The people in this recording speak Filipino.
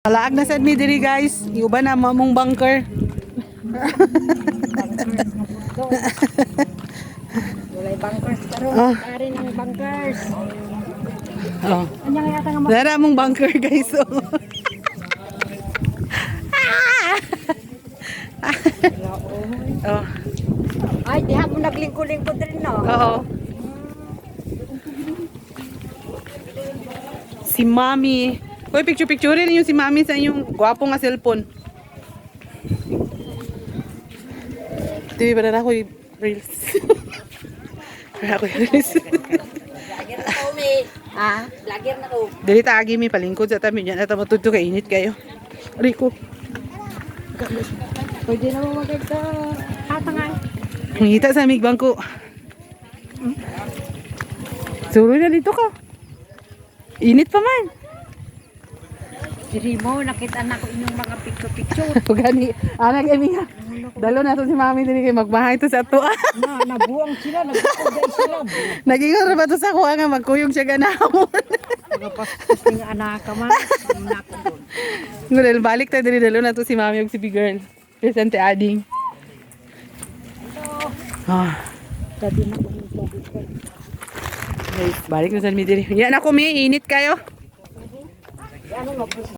Alaag na sad mi diri guys. Iuban na mamong bunker. Walay bunkers karon. Ari nang bunkers. Oh. Anya nga yata nga Dara mong bunker guys. Oh. Oh. ay diha mo naglingko-lingkod rin no. Oo. Si Mami. Hoy, picture rin yung si Mami sa inyong gwapo nga cellphone. Tibi ba na ako yung reels? Para ako yung reels. Lager na to mi. Ah, lager na to. Dili taagi mi palingkod sa tabi niyan at matuto kay init kayo. Rico. Pwede na mo maganda. Hatangay. Mangita sa amig bangko. Suroy na dito ka. Init pa man. Diri mo nakita na ko inyong mga picture-picture. Gani, anak emi nga. Dalo na to si Mami dili kay magbahay to sa ato. Nabuang sila, nagkukugay sila. Naging ra ba to sa kuha nga magkuyog siya ganahon. Mga paspas ng anak ka man. Anak ko doon. Ngudel balik ta diri dalo na to si Mami ug si big girl. Presente ading. Ah, Sabi na ko ng tubig. guys, balik na sa mi diri. Yan ako mi init kayo. Ano nga